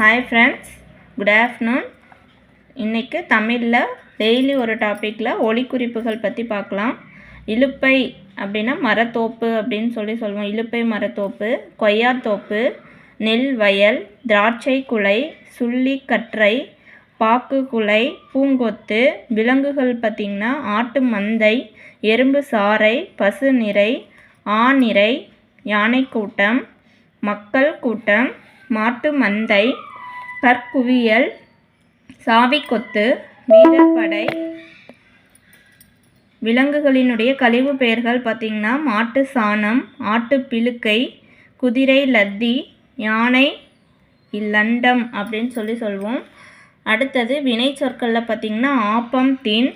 Hi friends, good afternoon. இன்றைக்கி தமிழில் daily ஒரு டாப்பிக்கில் ஒலிக்குறிப்புகள் பற்றி பார்க்கலாம். இலுப்பை அப்படின்னா மரத்தோப்பு அப்படின்னு சொல்லுவோம். இலுப்பை மரத்தோப்பு, கொய்யாத்தோப்பு, நெல் வயல், திராட்சை குலை, சுள்ளி கற்றை, பாக்கு குலை, பூங்கொத்து. விலங்குகள் பார்த்திங்கன்னா ஆட்டு மந்தை, எறும்பு சாறை, பசு நிறை, ஆநிறை, யானை கூட்டம், மக்கள் கூட்டம், மாட்டு மந்தை, கற்குவியல், சாவிக்கொத்து, வீரப்படை. விலங்குகளினுடைய கழிவு பெயர்கள் பார்த்திங்கன்னா மாட்டு சாணம், ஆட்டு பிழுக்கை, குதிரை லத்தி, யானை இல்லண்டம் அப்படின்னு சொல்லுவோம். அடுத்தது வினை சொற்களில் பார்த்திங்கன்னா ஆப்பம் தின்,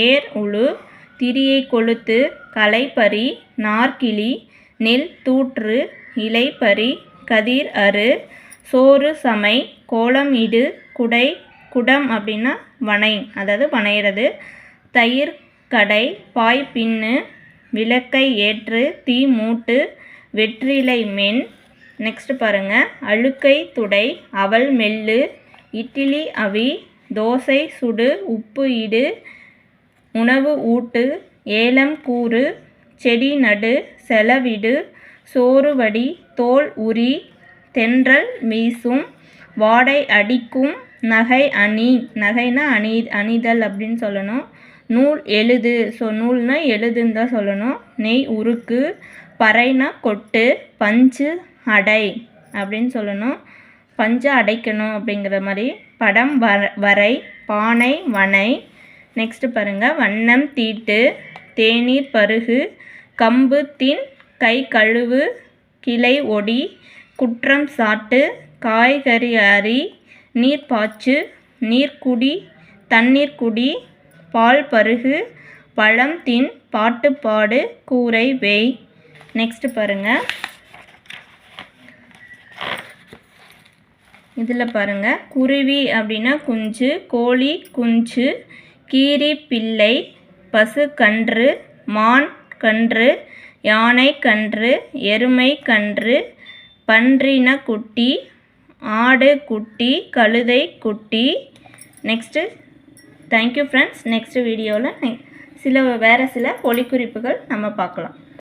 ஏர் உழு, திரியை கொளுத்து, களைப்பறி, நாற்கிளி, நெல் தூற்று, இலைப்பறி, கதிர் அறு, சோறு சமை, கோலம் இடு, குடை, குடம் அப்படின்னா வனை, அதாவது வனைகிறது, தயிர் கடை, பாய் பின்னு, விளக்கை ஏற்று, தீ மூட்டு, வெற்றிலை மென். நெக்ஸ்ட் பாருங்கள், அழுக்கை துடை, அவல் மெல்லு, இட்லி அவி, தோசை சுடு, உப்பு இடு, உணவு ஊட்டு, ஏலம் கூறு, செடி நடு, செலவிடு, சோறு வடி, தோல் உரி, தென்றல் வீசும், வாடை அடிக்கும், நகை அணி, நகைனா அணிதல் அப்படின்னு சொல்லணும், நூல் எழுது, நூல்னா எழுதுன்னு தான் சொல்லணும், நெய் உருக்கு, பறைனா கொட்டு, பஞ்சு அடை அப்படின்னு சொல்லணும், பஞ்சை அடைக்கணும் அப்படிங்கிற மாதிரி. படம் வரை, பானை வனை. நெக்ஸ்ட் பாருங்கள், வண்ணம் தீட்டு, தேநீர் பருகு, கம்பு தின், கை கழுவு, கிளை ஒடி, குற்றம் சாட்டு, காய்கறி அரி, நீர் பாய்ச்சு, நீர் குடி, தண்ணீர் குடி, பால் பருகு, பழம் தின், பாட்டு பாடு, கூரை வேய். நெக்ஸ்ட் பாருங்கள், இதில் பாருங்கள், குருவி அப்படின்னா குஞ்சு, கோழி குஞ்சு, கீரி பிள்ளை, பசு கன்று, மான் கன்று, யானை கன்று, எருமை கன்று, பன்றின குட்டி, ஆடு குட்டி, கழுதை குட்டி. Next thank you friends. நெக்ஸ்ட் வீடியோவில் வேறு சில ஒலிக்குறிப்புகள் நம்ம பார்க்கலாம்.